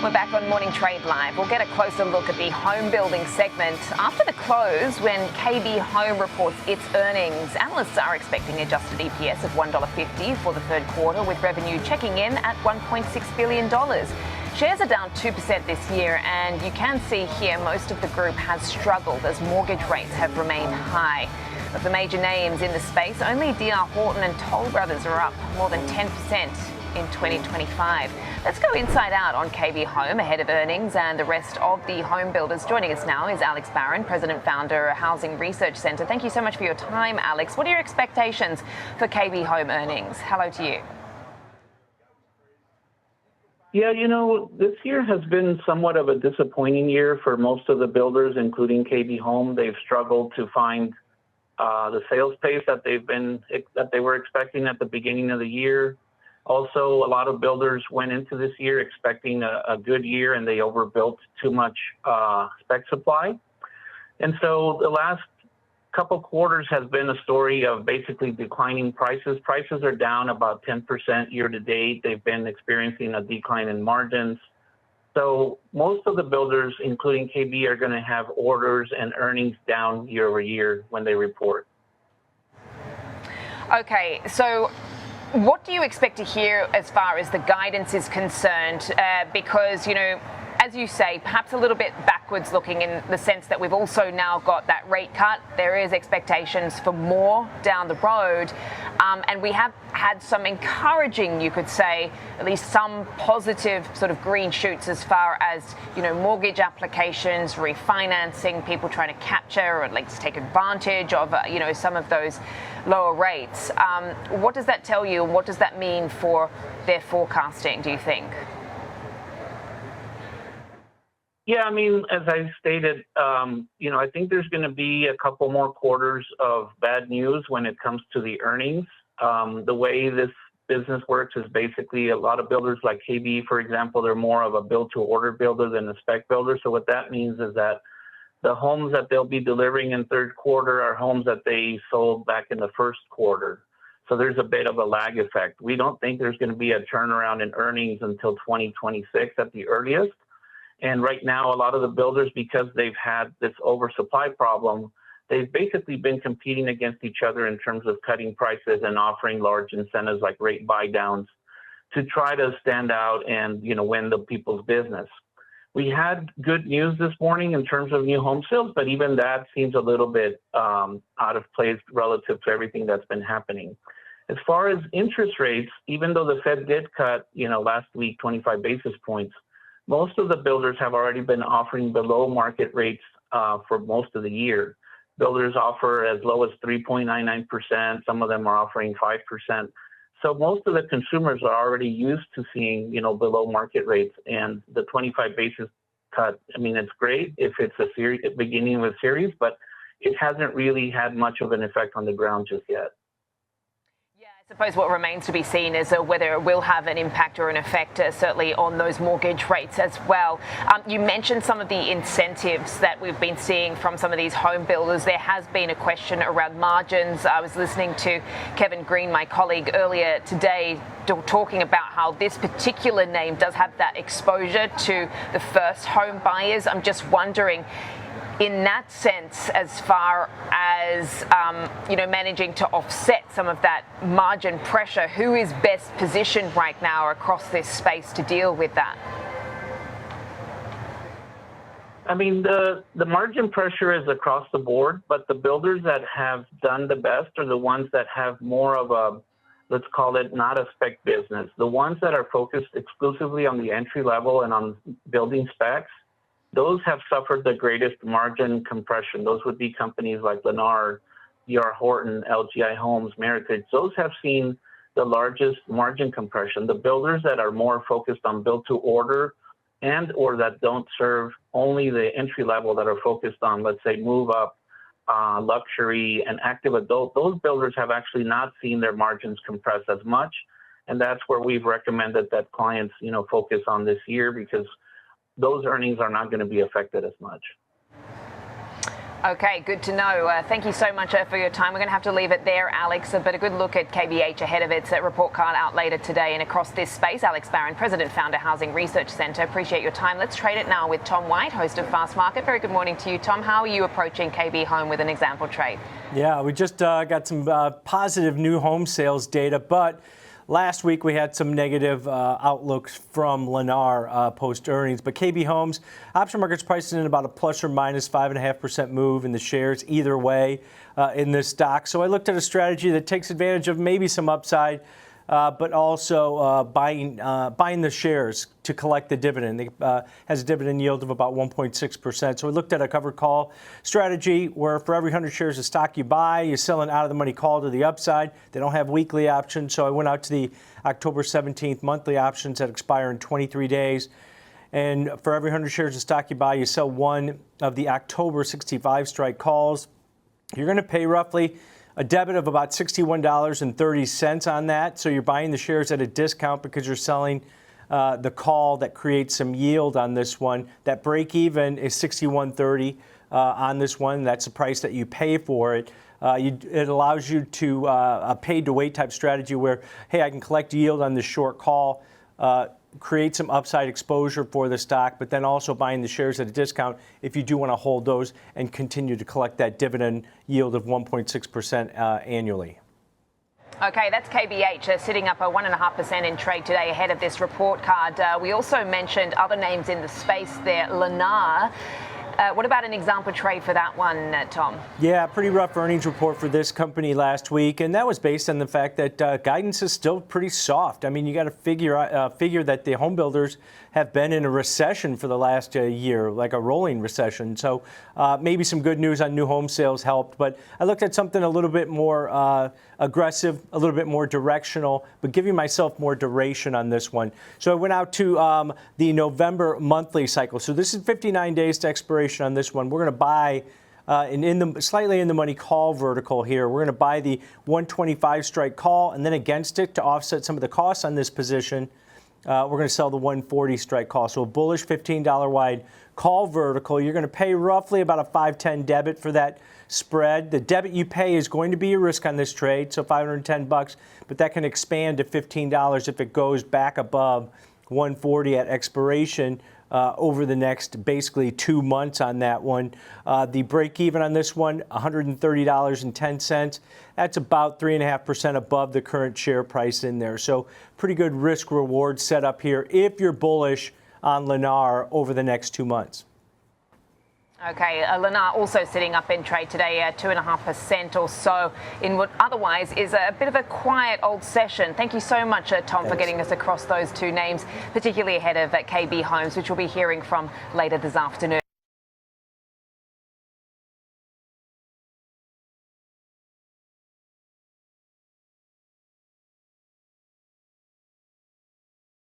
We're back on Morning Trade Live. We'll get a closer look at the home building segment after the close when KB Home reports its earnings. Analysts are expecting adjusted EPS of $1.50 for the third quarter, with revenue checking in at $1.6 billion. Shares are down 2% this year, and you can see here most of the group has struggled as mortgage rates have remained high. Of the major names in the space, only D.R. Horton and Toll Brothers are up more than 10% in 2025. Let's go inside out on KB Home ahead of earnings and the rest of the home builders. Joining us now is Alex Barron, President Founder, Housing Research Centre. Thank you so much for your time, Alex. What are your expectations for KB Home earnings? Hello to you. Yeah, this year has been somewhat of a disappointing year for most of the builders, including KB Home. They've struggled to find the sales pace that they were expecting at the beginning of the year. Also, a lot of builders went into this year expecting a good year, and they overbuilt too much spec supply. And so the last couple quarters has been a story of basically declining prices. Prices are down about 10% year to date. They've been experiencing a decline in margins. So most of the builders, including KB, are going to have orders and earnings down year over year when they report. Okay, so what do you expect to hear as far as the guidance is concerned? Because, as you say, perhaps a little bit backwards looking in the sense that we've also now got that rate cut. There is expectations for more down the road. And we have had some encouraging, you could say, at least some positive sort of green shoots as far as, mortgage applications, refinancing, people trying to capture or at least take advantage of, some of those lower rates. What does that tell you, and what does that mean for their forecasting, do you think? Yeah, I mean, as I stated, I think there's going to be a couple more quarters of bad news when it comes to the earnings. The way this business works is basically a lot of builders like KB, for example, they're more of a build-to-order builder than a spec builder. So what that means is that the homes that they'll be delivering in third quarter are homes that they sold back in the first quarter. So there's a bit of a lag effect. We don't think there's going to be a turnaround in earnings until 2026 at the earliest. And right now, a lot of the builders, because they've had this oversupply problem, they've basically been competing against each other in terms of cutting prices and offering large incentives like rate buy downs to try to stand out and, win the people's business. We had good news this morning in terms of new home sales, but even that seems a little bit out of place relative to everything that's been happening. As far as interest rates, even though the Fed did cut, last week, 25 basis points, most of the builders have already been offering below market rates for most of the year. Builders offer as low as 3.99%. Some of them are offering 5%. So most of the consumers are already used to seeing, below market rates. And the 25 basis cut, I mean, it's great if it's a series, beginning of a series, but it hasn't really had much of an effect on the ground just yet. I suppose what remains to be seen is whether it will have an impact or an effect, certainly on those mortgage rates as well. You mentioned some of the incentives that we've been seeing from some of these home builders. There has been a question around margins. I was listening to Kevin Green, my colleague, earlier today, talking about how this particular name does have that exposure to the first home buyers. I'm just wondering, in that sense, as far as, managing to offset some of that margin pressure, who is best positioned right now across this space to deal with that? I mean, the margin pressure is across the board, but the builders that have done the best are the ones that have more of a, let's call it not a spec business. The ones that are focused exclusively on the entry level and on building specs, those have suffered the greatest margin compression. Those would be companies like Lennar, D.R. Horton, LGI Homes, Meritage. Those have seen the largest margin compression. The builders that are more focused on build to order and or that don't serve only the entry level, that are focused on, let's say, move up, luxury and active adult, those builders have actually not seen their margins compress as much. And that's where we've recommended that clients, focus on this year, because those earnings are not going to be affected as much. Okay, good to know. Thank you so much for your time. We're going to have to leave it there, Alex, but a good look at KBH ahead of its report card out later today. And across this space, Alex Barron, President, Founder, Housing Research Centre. Appreciate your time. Let's trade it now with Tom White, host of Fast Market. Very good morning to you, Tom. How are you approaching KB Home with an example trade? Yeah, we just got some positive new home sales data, but last week we had some negative outlooks from Lennar post-earnings, but KB Homes, option market's pricing in about a plus or minus 5.5% move in the shares either way in this stock. So I looked at a strategy that takes advantage of maybe some upside, but also buying the shares to collect the dividend. It has a dividend yield of about 1.6%. So we looked at a covered call strategy where for every 100 shares of stock you buy, you sell an out-of-the-money call to the upside. They don't have weekly options, so I went out to the October 17th monthly options that expire in 23 days. And for every 100 shares of stock you buy, you sell one of the October 65 strike calls. You're going to pay roughly a debit of about $61.30 on that. So you're buying the shares at a discount because you're selling the call that creates some yield on this one. That break even is $61.30 on this one. That's the price that you pay for it. It allows you to a paid to wait type strategy where, hey, I can collect yield on this short call, create some upside exposure for the stock, but then also buying the shares at a discount if you do want to hold those and continue to collect that dividend yield of 1.6% annually. Okay, that's KBH sitting up a 1.5% in trade today ahead of this report card. We also mentioned other names in the space there, Lennar. What about an example trade for that one, Tom? Yeah, pretty rough earnings report for this company last week, and that was based on the fact that guidance is still pretty soft. I mean, you got to figure that the home builders have been in a recession for the last year, like a rolling recession. So maybe some good news on new home sales helped, but I looked at something a little bit more aggressive, a little bit more directional, but giving myself more duration on this one. So I went out to the November monthly cycle. So this is 59 days to expiration on this one. We're going to buy slightly in the money call vertical here. We're going to buy the 125 strike call, and then against it to offset some of the costs on this position, we're going to sell the 140 strike call. So a bullish $15 wide call vertical. You're going to pay roughly about a 5.10 debit for that spread. The debit you pay is going to be a risk on this trade, so $510, but that can expand to $15 if it goes back above 140 at expiration over the next basically 2 months on that one. The break even on this one, $130.10. That's about 3.5% above the current share price in there. So pretty good risk reward setup here if you're bullish on Lennar over the next 2 months. Okay, Lennar also sitting up in trade today, 2.5% or so in what otherwise is a bit of a quiet old session. Thank you so much, Tom, for getting us across those two names, particularly ahead of KB Homes, which we'll be hearing from later this afternoon.